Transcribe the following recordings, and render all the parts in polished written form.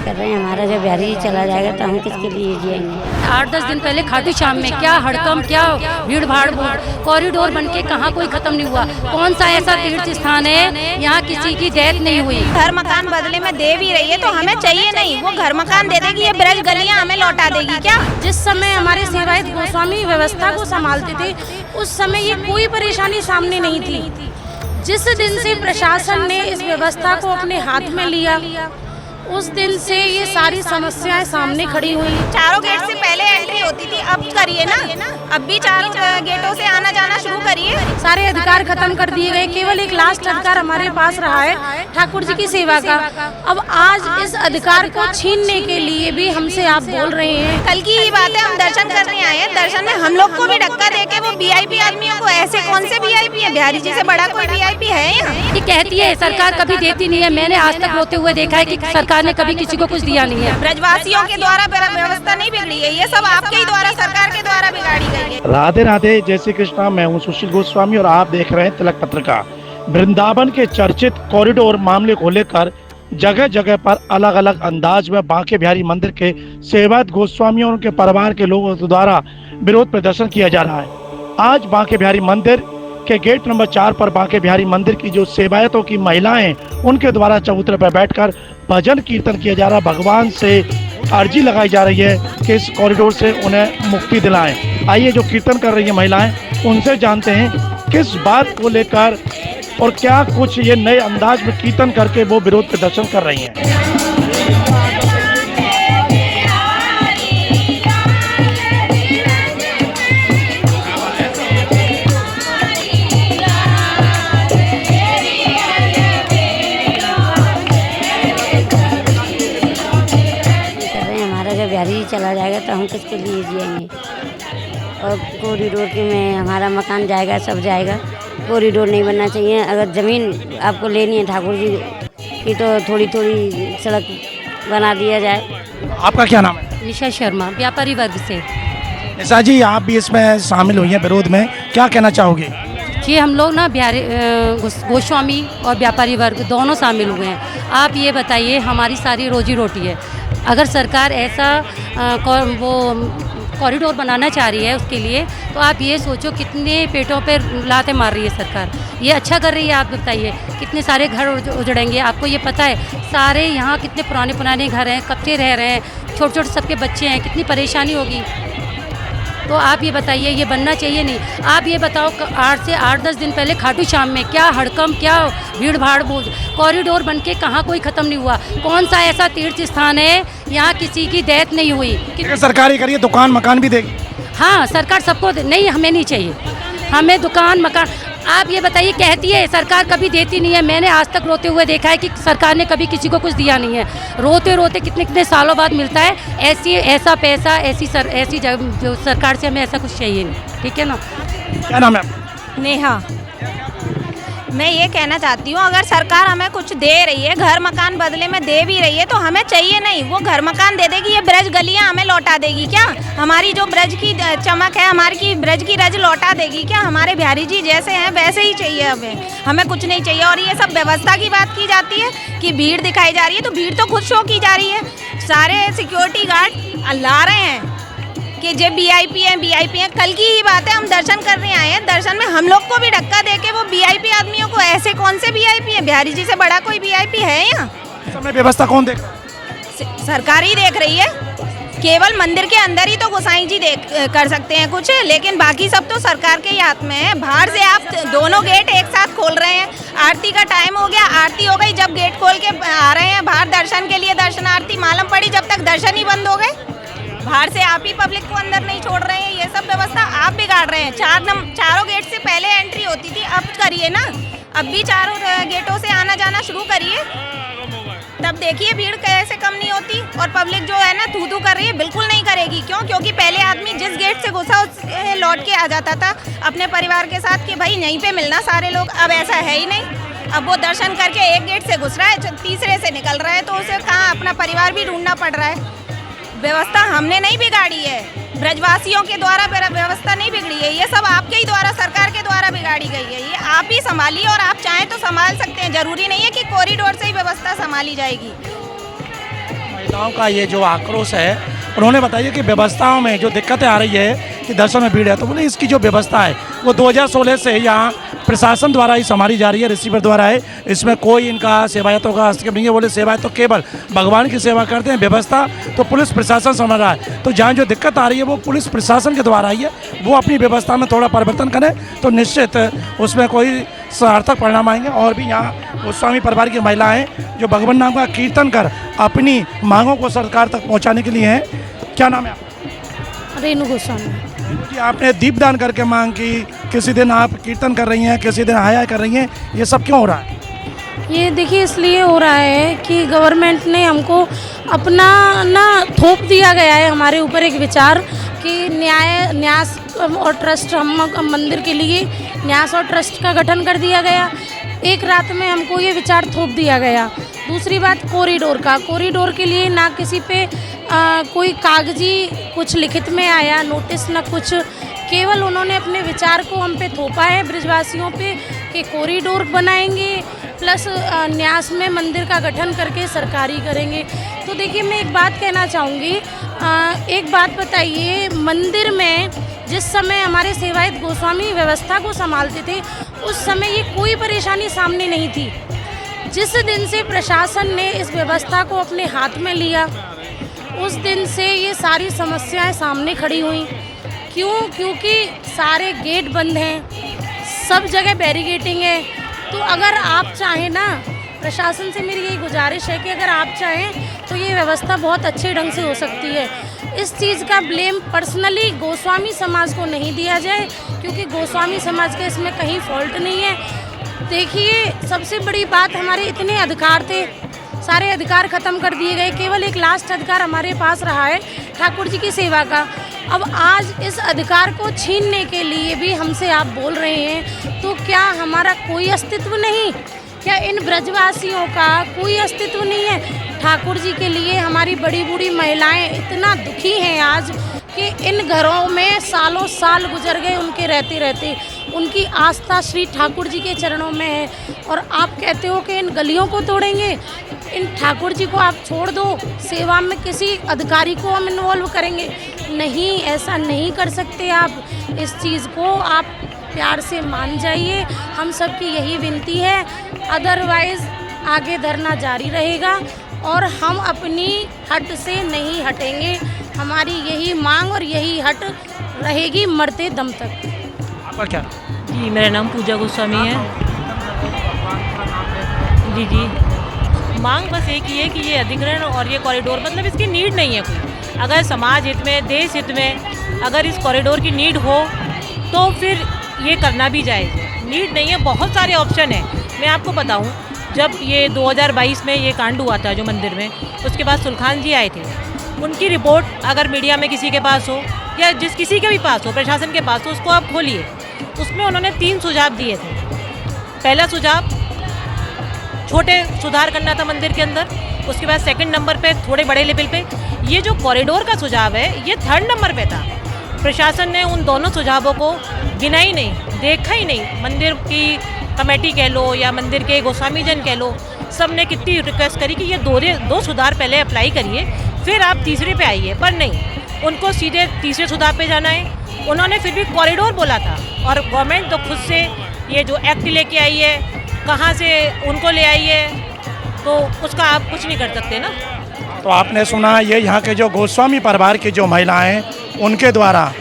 कर रहे हैं। हमारा जब बिहारी जी चला जाएगा तो हम किसके लिए जिएंगे। 8-10 दिन पहले खाटू श्याम में क्या हड़कंप, क्या भीड़ भाड़, कॉरिडोर बनके कहाँ कोई खत्म नहीं हुआ। कौन सा ऐसा तीर्थ स्थान है यहाँ किसी की डेथ नहीं हुई। घर मकान बदले में दे भी रही है तो हमें चाहिए नहीं, वो घर मकान दे देगी, ये ब्रज गलियां हमें लौटा देगी क्या। जिस समय हमारे सेवायत गोस्वामी व्यवस्था को संभालते थे उस समय ये कोई परेशानी सामने नहीं थी। जिस दिन से प्रशासन ने इस व्यवस्था को अपने हाथ में लिया उस दिन से ये सारी समस्याएं सामने खड़ी हुई। चारों गेट से पहले एंट्री होती थी, अब करिए ना, अब भी चारों गेटों से आना जाना शुरू करिए। सारे अधिकार खत्म कर दिए गए, केवल एक लास्ट अधिकार हमारे पास रहा है ठाकुर जी की सेवा का। अब आज इस अधिकार को छीनने के लिए भी हमसे आप बोल रहे हैं। कल की ही बात है, हम दर्शन करने आए हैं, दर्शन में हम लोग को भी धक्का देके वो वीआईपी आदमियों को, ऐसे कौन से वीआईपी है, बिहारी जी से बड़ा कोई वीआईपी है यहाँ। ये कहती है सरकार कभी देती नहीं है, मैंने आज तक रोते हुए देखा है कि सरकार ने कभी किसी को कुछ दिया नहीं है। ब्रजवासियों के द्वारा व्यवस्था नहीं बिगड़ी है, ये सब आपके ही द्वारा, सरकार के द्वारा बिगाड़ी गई है। राधे राधे, जय श्री कृष्णा। मैं हूं सुशील गोस्वामी और आप देख रहे हैं तिलक पत्रिका। वृंदावन के चर्चित कॉरिडोर मामले को लेकर जगह जगह पर अलग अलग अंदाज में बांके बिहारी मंदिर के सेवायत गोस्वामियों और उनके परिवार के लोगों के द्वारा विरोध प्रदर्शन किया जा रहा है। आज बांके बिहारी मंदिर के गेट नंबर 4 पर बांके बिहारी मंदिर की जो सेवायतों की महिलाएं उनके द्वारा चबूतरे पर बैठकर भजन कीर्तन किया जा रहा है। भगवान से अर्जी लगाई जा रही है कि इस कॉरिडोर से उन्हें मुक्ति दिलाएं। आइए जो कीर्तन कर रही है महिलाएं उनसे जानते हैं किस बात को लेकर और क्या कुछ ये नए अंदाज में कीर्तन करके वो विरोध प्रदर्शन कर रही हैं। बिहारी जी चला जाएगा तो हम किसके लिए जिएंगे। और कॉरिडोर के में हमारा मकान जाएगा, सब जाएगा। कॉरिडोर नहीं बनना चाहिए। अगर ज़मीन आपको लेनी है ठाकुर जी की तो थोड़ी थोड़ी सड़क बना दिया जाए। आपका क्या नाम है? निशा शर्मा, व्यापारी वर्ग से। निशा जी, आप भी इसमें शामिल हुई हैं विरोध में, क्या कहना चाहोगे? जी, हम लोग ना बिहारी गोस्वामी और व्यापारी वर्ग दोनों शामिल हुए हैं। आप ये बताइए, हमारी सारी रोजी रोटी है। अगर सरकार ऐसा वो कॉरिडोर बनाना चाह रही है उसके लिए तो आप ये सोचो कितने पेटों पर लाते मार रही है सरकार। ये अच्छा कर रही है? आप बताइए कितने सारे घर उजड़ेंगे। आपको ये पता है सारे यहाँ कितने पुराने पुराने घर हैं, कच्चे रह रहे हैं, छोटे छोटे सबके बच्चे हैं, कितनी परेशानी होगी। तो आप ये बताइए ये बनना चाहिए नहीं। आप ये बताओ 8 से 10 दिन पहले खाटू श्याम में क्या हड़कंप, क्या भीड़ भाड़, कॉरिडोर बनके कहाँ कोई खत्म नहीं हुआ। कौन सा ऐसा तीर्थ स्थान है यहाँ किसी की डेथ नहीं हुई। सरकार ही करिए, दुकान मकान भी देगी। हाँ, सरकार सबको नहीं, हमें नहीं चाहिए, हमें दुकान मकान। आप ये बताइए, कहती है सरकार कभी देती नहीं है, मैंने आज तक रोते हुए देखा है कि सरकार ने कभी किसी को कुछ दिया नहीं है। रोते रोते कितने कितने सालों बाद मिलता है ऐसा पैसा, ऐसी जो सरकार से हमें ऐसा कुछ चाहिए नहीं। ठीक है ना? क्या नाम है? नेहा। मैं ये कहना चाहती हूँ, अगर सरकार हमें कुछ दे रही है, घर मकान बदले में दे भी रही है तो हमें चाहिए नहीं, वो घर मकान दे देगी, ये ब्रज गलियां हमें लौटा देगी क्या। हमारी जो ब्रज की चमक है, हमारी ब्रज की रज लौटा देगी क्या। हमारे बिहारी जी जैसे हैं वैसे ही चाहिए हमें कुछ नहीं चाहिए। और ये सब व्यवस्था की बात की जाती है कि भीड़ दिखाई जा रही है, तो भीड़ तो खुद शो की जा रही है। सारे सिक्योरिटी गार्ड ला रहे हैं कि जे वीआईपी हैं। कल की ही बात है, हम दर्शन करने आए हैं, दर्शन में हम लोग को भी धक्का देके वो वीआईपी आदमियों को, ऐसे कौन से वीआईपी है, बिहारी जी से बड़ा कोई वीआईपी है यहाँ। समय व्यवस्था कौन देख? सरकार ही देख रही है। केवल मंदिर के अंदर ही तो गोसाई जी कर सकते हैं कुछ, लेकिन बाकी सब तो सरकार के ही हाथ में है। बाहर से आप दोनों गेट एक साथ खोल रहे हैं। आरती का टाइम हो गया, आरती हो गई, जब गेट खोल के आ रहे हैं बाहर दर्शन के लिए, दर्शनार्थी मालूम पड़ी जब तक दर्शन ही बंद हो गए। बाहर से आप ही पब्लिक को अंदर नहीं छोड़ रहे हैं, ये सब व्यवस्था आप बिगाड़ रहे हैं। चारों गेट से पहले एंट्री होती थी, अब करिए ना, अब भी चारों गेटों से आना जाना शुरू करिए, तब देखिए भीड़ कैसे कम नहीं होती। और पब्लिक जो है ना थू कर रही है, बिल्कुल नहीं करेगी। क्यों? क्योंकि पहले आदमी जिस गेट से घुसा उस लौट के आ जाता था अपने परिवार के साथ कि भाई यहीं पे मिलना सारे लोग। अब ऐसा है ही नहीं। अब वो दर्शन करके एक गेट से घुस रहा है, तीसरे से निकल रहा है, तो उसे कहाँ अपना परिवार भी ढूंढना पड़ रहा है। व्यवस्था हमने नहीं बिगाड़ी है, ब्रजवासियों के द्वारा व्यवस्था नहीं बिगड़ी है, ये सब आपके ही द्वारा, सरकार के द्वारा बिगाड़ी गई है। ये आप ही संभालिए, और आप चाहें तो संभाल सकते हैं। जरूरी नहीं है कि कॉरिडोर से ही व्यवस्था संभाली जाएगी। गांव का ये जो आक्रोश है, उन्होंने बताया कि व्यवस्थाओं में जो दिक्कतें आ रही है कि दर्शन में भीड़ है, तो बोले इसकी जो व्यवस्था है वो 2016 से यहाँ प्रशासन द्वारा ही संभाली जा रही है, रिसीवर द्वारा है। इसमें कोई इनका सेवायतों का हस्तक्षेप नहीं है। बोले सेवायत तो केवल भगवान की सेवा करते हैं, व्यवस्था तो पुलिस प्रशासन संभाल रहा है। तो जहाँ जो दिक्कत आ रही है वो पुलिस प्रशासन के द्वारा आई है, वो अपनी व्यवस्था में थोड़ा परिवर्तन करें तो निश्चित उसमें कोई सार्थक परिणाम आएंगे। और भी यहाँ गोस्वामी परिवार की महिलाएं जो भगवान नाम का कीर्तन कर अपनी मांगों को सरकार तक पहुँचाने के लिए हैं। क्या नाम है आपका? रेणु गोस्वामी। कि आपने दीपदान करके मांग की, किसी दिन आप कीर्तन कर रही हैं, किसी दिन हाया कर रही हैं, ये सब क्यों हो रहा है? ये देखिए इसलिए हो रहा है कि गवर्नमेंट ने हमको अपना ना थोप दिया गया है हमारे ऊपर एक विचार कि न्यास और ट्रस्ट, हम मंदिर के लिए न्यास और ट्रस्ट का गठन कर दिया गया। एक रात में हमको ये विचार थोप दिया गया। दूसरी बात कॉरिडोर के लिए ना किसी पे कोई कागजी कुछ लिखित में आया नोटिस, ना कुछ, केवल उन्होंने अपने विचार को हम पे थोपा है ब्रिजवासियों पे कि कॉरिडोर बनाएंगे प्लस न्यास में मंदिर का गठन करके सरकारी करेंगे। तो देखिए मैं एक बात कहना चाहूँगी, एक बात बताइए, मंदिर में जिस समय हमारे सेवायत गोस्वामी व्यवस्था को संभालते थे उस समय ये कोई परेशानी सामने नहीं थी। जिस दिन से प्रशासन ने इस व्यवस्था को अपने हाथ में लिया उस दिन से ये सारी समस्याएं सामने खड़ी हुई। क्यों? क्योंकि सारे गेट बंद हैं, सब जगह बैरिकेडिंग है। तो अगर आप चाहें ना, प्रशासन से मेरी यही गुजारिश है कि अगर आप चाहें तो ये व्यवस्था बहुत अच्छे ढंग से हो सकती है। इस चीज़ का ब्लेम पर्सनली गोस्वामी समाज को नहीं दिया जाए, क्योंकि गोस्वामी समाज का इसमें कहीं फॉल्ट नहीं है। देखिए सबसे बड़ी बात, हमारे इतने अधिकार थे, सारे अधिकार ख़त्म कर दिए गए। केवल एक लास्ट अधिकार हमारे पास रहा है ठाकुर जी की सेवा का। अब आज इस अधिकार को छीनने के लिए भी हमसे आप बोल रहे हैं, तो क्या हमारा कोई अस्तित्व नहीं? क्या इन ब्रजवासियों का कोई अस्तित्व नहीं है? ठाकुर जी के लिए हमारी बड़ी बूढ़ी महिलाएं इतना दुखी हैं आज कि इन घरों में सालों साल गुजर गए उनके रहते रहते। उनकी आस्था श्री ठाकुर जी के चरणों में है और आप कहते हो कि इन गलियों को तोड़ेंगे। इन ठाकुर जी को आप छोड़ दो, सेवा में किसी अधिकारी को हम इन्वॉल्व करेंगे। नहीं, ऐसा नहीं कर सकते आप। इस चीज़ को आप प्यार से मान जाइए, हम सबकी यही विनती है। अदरवाइज़ आगे धरना जारी रहेगा और हम अपनी हट से नहीं हटेंगे। हमारी यही मांग और यही हट रहेगी मरते दम तक। आपका क्या? जी मेरा नाम पूजा गोस्वामी है। जी मांग बस एक ही है कि ये अधिग्रहण और ये कॉरिडोर, मतलब इसकी नीड नहीं है कोई। अगर समाज हित में, देश हित में अगर इस कॉरिडोर की नीड हो तो फिर ये करना भी जायज़ है। नीड नहीं है, बहुत सारे ऑप्शन है। मैं आपको बताऊं, जब ये 2022 में ये कांड हुआ था जो मंदिर में, उसके बाद सुल्खान जी आए थे। उनकी रिपोर्ट अगर मीडिया में किसी के पास हो या किसी के भी पास हो, प्रशासन के पास हो, उसको आप खोलिए। उसमें उन्होंने 3 सुझाव दिए थे। पहला सुझाव, छोटे सुधार करना था मंदिर के अंदर। उसके बाद सेकंड नंबर पे थोड़े बड़े लेवल पे ये जो कॉरिडोर का सुझाव है, ये थर्ड नंबर पे था। प्रशासन ने उन दोनों सुझावों को गिना ही नहीं, देखा ही नहीं। मंदिर की कमेटी कह लो या मंदिर के गोस्वामी जन कह लो, सब ने कितनी रिक्वेस्ट करी कि ये दो सुधार पहले अप्लाई करिए, फिर आप तीसरे पे आइए। पर नहीं, उनको सीधे तीसरे सुधार पे जाना है। उन्होंने फिर भी कॉरिडोर बोला था और गवर्नमेंट तो खुद से ये जो एक्ट लेके आई है, कहाँ से उनको ले आई है, तो उसका आप कुछ नहीं कर सकते ना। तो आपने सुना, ये यहाँ के जो गोस्वामी परिवार की जो महिलाएं, उनके द्वारा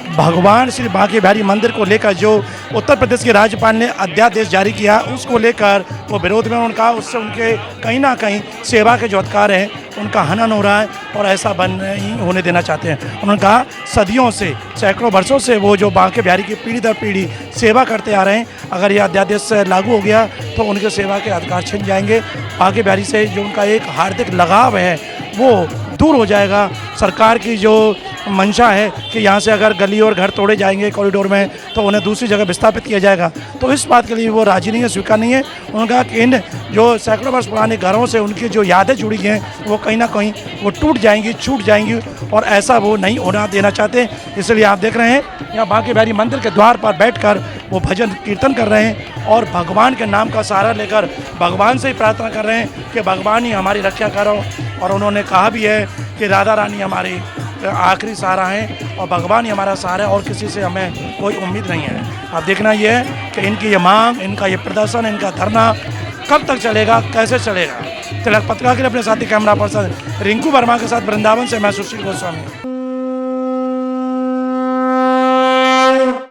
भगवान श्री बांके बिहारी मंदिर को लेकर जो उत्तर प्रदेश के राज्यपाल ने अध्यादेश जारी किया, उसको लेकर वो विरोध में उनका, उससे उनके कहीं ना कहीं सेवा के जो अधिकार हैं उनका हनन हो रहा है और ऐसा बन नहीं होने देना चाहते हैं। उन्होंने कहा सदियों से, सैकड़ों वर्षों से वो जो बांके बिहारी की पीढ़ी दर पीढ़ी सेवा करते आ रहे हैं, अगर यह अध्यादेश लागू हो गया तो उनके सेवा के अधिकार छिन जाएंगे। बांके बिहारी से जो उनका एक हार्दिक लगाव है वो दूर हो जाएगा। सरकार की जो मंशा है कि यहाँ से अगर गली और घर तोड़े जाएंगे कॉरिडोर में तो उन्हें दूसरी जगह विस्थापित किया जाएगा, तो इस बात के लिए वो राजी नहीं है, स्वीकार नहीं है। उन्होंने कहा कि इन जो सैकड़ों वर्ष पुराने घरों से उनकी जो यादें जुड़ी हैं वो कहीं ना कहीं वो टूट जाएंगी, छूट जाएंगी और ऐसा वो नहीं होना देना चाहते। इसलिए आप देख रहे हैं यहाँ बांके बिहारी मंदिर के द्वार पर बैठकर वो भजन कीर्तन कर रहे हैं और भगवान के नाम का सहारा लेकर भगवान से ही प्रार्थना कर रहे हैं कि भगवान ही हमारी रक्षा करो। और उन्होंने कहा भी है कि राधा रानी हमारी आखिरी सहारा है और भगवान ही हमारा सहारा है और किसी से हमें कोई उम्मीद नहीं है। अब देखना ये है कि इनकी ये मांग, इनका ये प्रदर्शन, इनका धरना कब तक चलेगा, कैसे चलेगा। तिलक पत्रिका के लिए अपने साथी कैमरा पर्सन रिंकू वर्मा के साथ वृंदावन से मैं सुशील गोस्वामी।